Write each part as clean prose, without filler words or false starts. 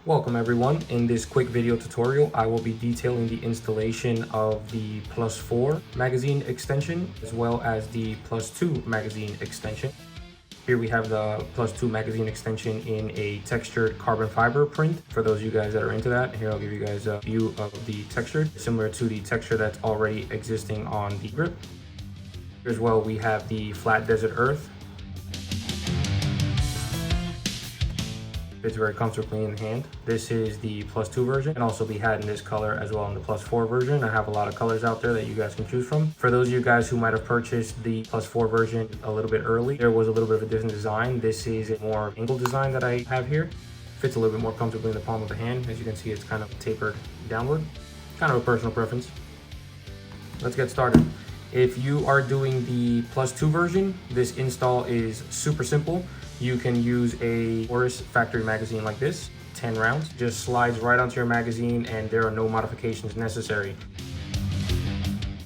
Welcome everyone. In this quick video tutorial, I will be detailing the installation of the +4 magazine extension as well as the +2 magazine extension. Here we have the +2 magazine extension in a textured carbon fiber print. For those of you guys that are into that, here I'll give you guys a view of the texture, similar to the texture that's already existing on the grip. Here as well, we have the flat desert earth. Fits very comfortably in the hand. This is the +2 version, and also be had in this color as well in the +4 version. I have a lot of colors out there that you guys can choose from. For those of you guys who might have purchased the +4 version a little bit early, there was a little bit of a different design. This is a more angled design that I have here. Fits a little bit more comfortably in the palm of the hand. As you can see, it's kind of tapered downward. Kind of a personal preference. Let's get started. If you are doing the +2 version, this install is super simple. You can use a Taurus factory magazine like this, 10 rounds. Just slides right onto your magazine and there are no modifications necessary.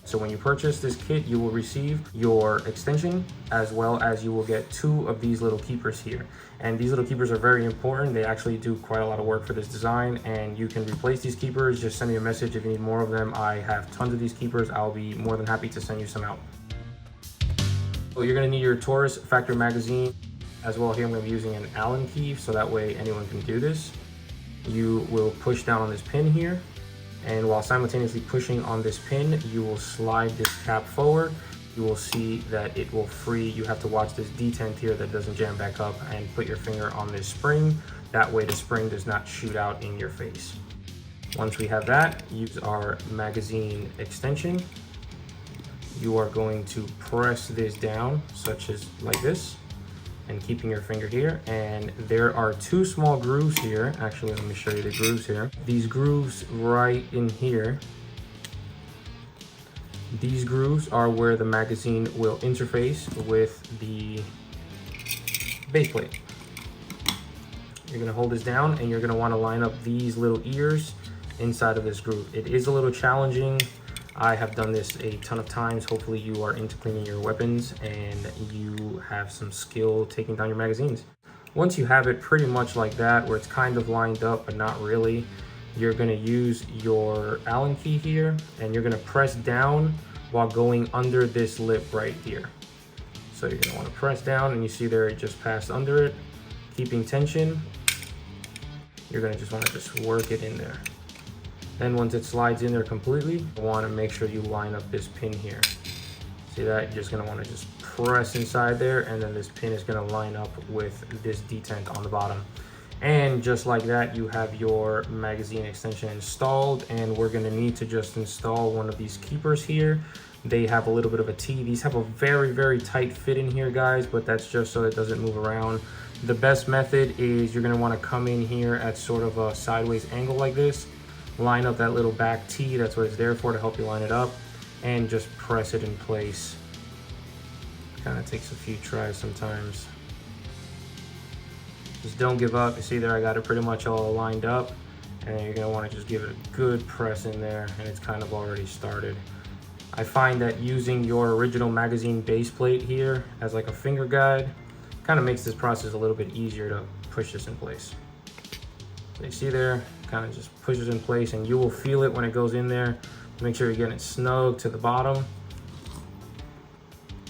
So when you purchase this kit, you will receive your extension as well as you will get 2 of these little keepers here. And these little keepers are very important. They actually do quite a lot of work for this design, and you can replace these keepers. Just send me a message if you need more of them. I have tons of these keepers. I'll be more than happy to send you some out. So you're gonna need your Taurus factory magazine. As well, here I'm going to be using an Allen key, so that way anyone can do this. You will push down on this pin here, and while simultaneously pushing on this pin, you will slide this cap forward. You will see that it will free. You have to watch this detent here that doesn't jam back up, and put your finger on this spring. That way the spring does not shoot out in your face. Once we have that, use our magazine extension. You are going to press this down, such as like this, and keeping your finger here. And there are 2 small grooves here. Actually, let me show you the grooves here. These grooves right in here, these grooves are where the magazine will interface with the base plate. You're gonna hold this down and you're gonna wanna line up these little ears inside of this groove. It is a little challenging. I have done this a ton of times. Hopefully you are into cleaning your weapons and you have some skill taking down your magazines. Once you have it pretty much like that, where it's kind of lined up but not really, you're going to use your Allen key here and you're going to press down while going under this lip right here. So you're going to want to press down, and you see there it just passed under it. Keeping tension, you're going to just want to just work it in there. Then once it slides in there completely, you want to make sure you line up this pin here. See that? You're just going to want to just press inside there, and then this pin is going to line up with this detent on the bottom. And just like that, you have your magazine extension installed, and we're going to need to just install one of these keepers here. They have a little bit of a T. These have a very, very tight fit in here, guys, but that's just so it doesn't move around. The best method is you're going to want to come in here at sort of a sideways angle like this. Line up that little back T, that's what it's there for, to help you line it up, and just press it in place. Kind of takes a few tries sometimes. Just don't give up. You see there, I got it pretty much all lined up, and then you're going to want to just give it a good press in there, and it's kind of already started. I find that using your original magazine base plate here as like a finger guide kind of makes this process a little bit easier to push this in place. So you see there, kind of just pushes in place, and you will feel it when it goes in there. Make sure you're getting it snug to the bottom.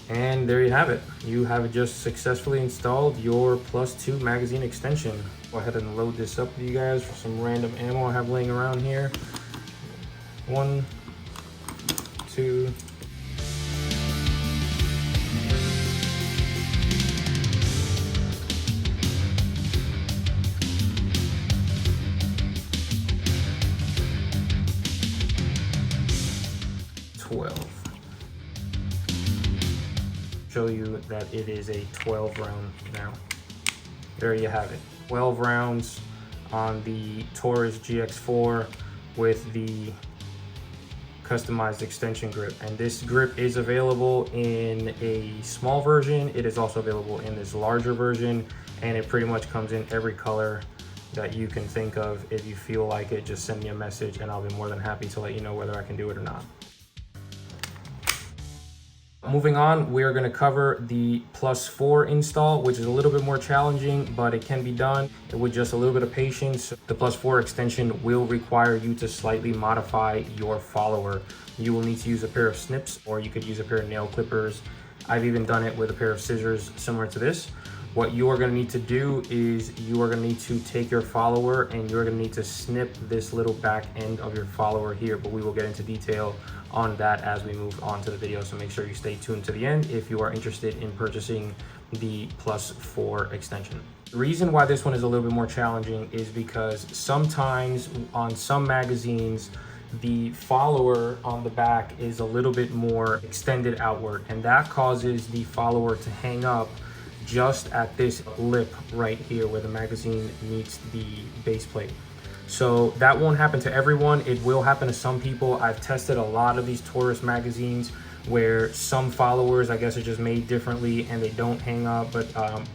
And there you have it. You have just successfully installed your +2 magazine extension. Go ahead and load this up for you guys for some random ammo I have laying around here. 1, 2, 12. Show you that it is a 12 round now. There you have it. 12 rounds on the Taurus Gx4 with the customized extension grip. And this grip is available in a small version. It is also available in this larger version, and it pretty much comes in every color that you can think of. If you feel like it, just send me a message and I'll be more than happy to let you know whether I can do it or not. Moving on, we're going to cover the +4 install, which is a little bit more challenging, but it can be done with just a little bit of patience. The +4 extension will require you to slightly modify your follower. You will need to use a pair of snips, or you could use a pair of nail clippers. I've even done it with a pair of scissors similar to this. What you are going to need to do is you are going to need to take your follower and you're going to need to snip this little back end of your follower here, but we will get into detail on that as we move on to the video. So make sure you stay tuned to the end if you are interested in purchasing the +4 extension. The reason why this one is a little bit more challenging is because sometimes on some magazines, the follower on the back is a little bit more extended outward, and that causes the follower to hang up just at this lip right here where the magazine meets the base plate. So that won't happen to everyone. It will happen to some people. I've tested a lot of these Taurus magazines where some followers, I guess, are just made differently and they don't hang up, but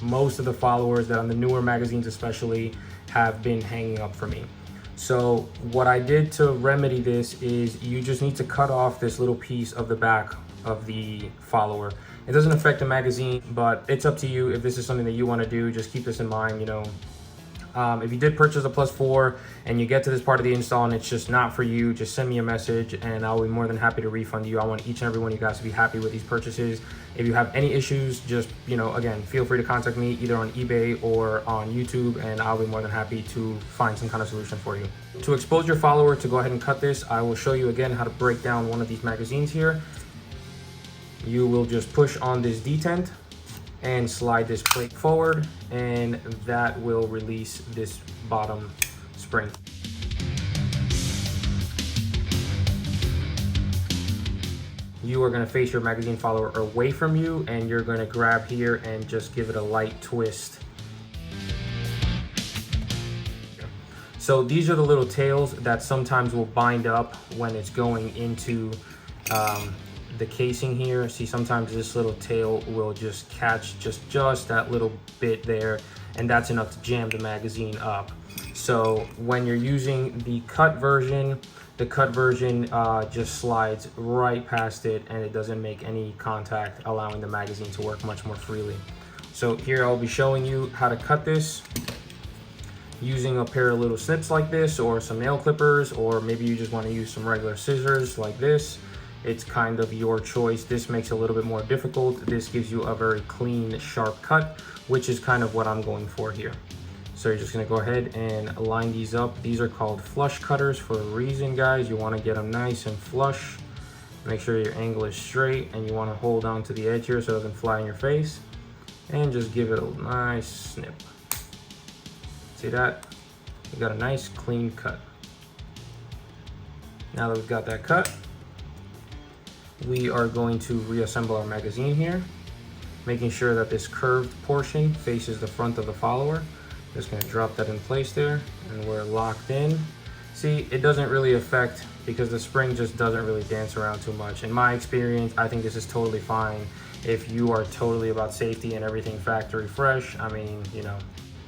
most of the followers that on the newer magazines especially have been hanging up for me. So what I did to remedy this is you just need to cut off this little piece of the back of the follower. It doesn't affect the magazine, but it's up to you. If this is something that you want to do, just keep this in mind. You know, if you did purchase a +4 and you get to this part of the install and it's just not for you, just send me a message and I'll be more than happy to refund you. I want each and every one of you guys to be happy with these purchases. If you have any issues, just, you know, again, feel free to contact me either on eBay or on YouTube, and I'll be more than happy to find some kind of solution for you. To expose your follower, to go ahead and cut this, I will show you again how to break down one of these magazines here. You will just push on this detent and slide this plate forward, and that will release this bottom spring. You are going to face your magazine follower away from you, and you're going to grab here and just give it a light twist. So these are the little tails that sometimes will bind up when it's going into the casing here. See, sometimes this little tail will just catch just that little bit there, and that's enough to jam the magazine up. So when you're using the cut version, just slides right past it and it doesn't make any contact, allowing the magazine to work much more freely. So here I'll be showing you how to cut this using a pair of little snips like this, or some nail clippers, or maybe you just want to use some regular scissors like this. It's kind of your choice. This makes it a little bit more difficult. This gives you a very clean, sharp cut, which is kind of what I'm going for here. So you're just gonna go ahead and line these up. These are called flush cutters for a reason, guys. You wanna get them nice and flush. Make sure your angle is straight, and you wanna hold on to the edge here so it doesn't fly in your face. And just give it a nice snip. See that? We got a nice clean cut. Now that we've got that cut, we are going to reassemble our magazine here, making sure that this curved portion faces the front of the follower. Just gonna drop that in place there, and we're locked in. See, it doesn't really affect, because the spring just doesn't really dance around too much. In my experience, I think this is totally fine if you are totally about safety and everything factory fresh. I mean, you know,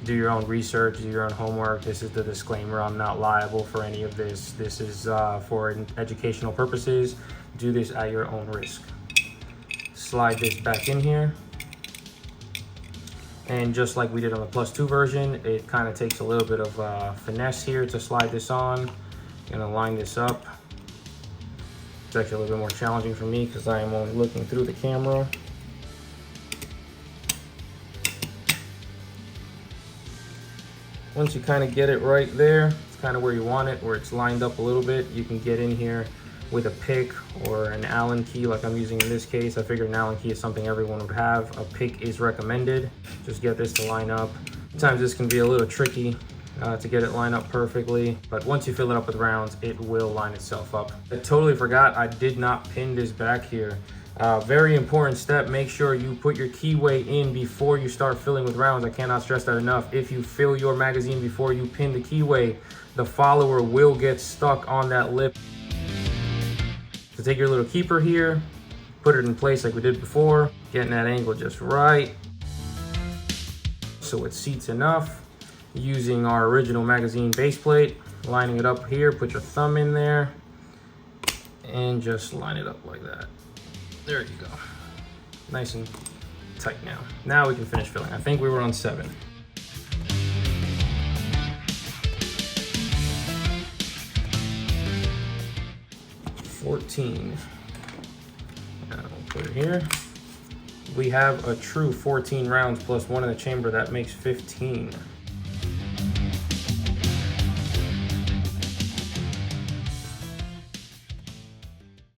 do your own research, do your own homework. This is the disclaimer. I'm not liable for any of this. This is for educational purposes. Do this at your own risk. Slide this back in here. And just like we did on the +2 version, it kind of takes a little bit of finesse here to slide this on. I'm gonna line this up. It's actually a little bit more challenging for me because I am only looking through the camera. Once you kind of get it right there, it's kind of where you want it, where it's lined up a little bit. You can get in here with a pick or an Allen key like I'm using in this case. I figured an Allen key is something everyone would have. A pick is recommended. Just get this to line up. Sometimes this can be a little tricky to get it lined up perfectly, but once you fill it up with rounds, it will line itself up. I totally forgot, I did not pin this back here. Very important step, make sure you put your keyway in before you start filling with rounds. I cannot stress that enough. If you fill your magazine before you pin the keyway, the follower will get stuck on that lip. So take your little keeper here, put it in place like we did before, getting that angle just right so it seats enough. Using our original magazine base plate, lining it up here, put your thumb in there and just line it up like that. There you go. nice and tight now. Now we can finish filling. I think we were on 7. $14. Now we'll put it here. We have a true 14 rounds plus 1 in the chamber. That makes 15.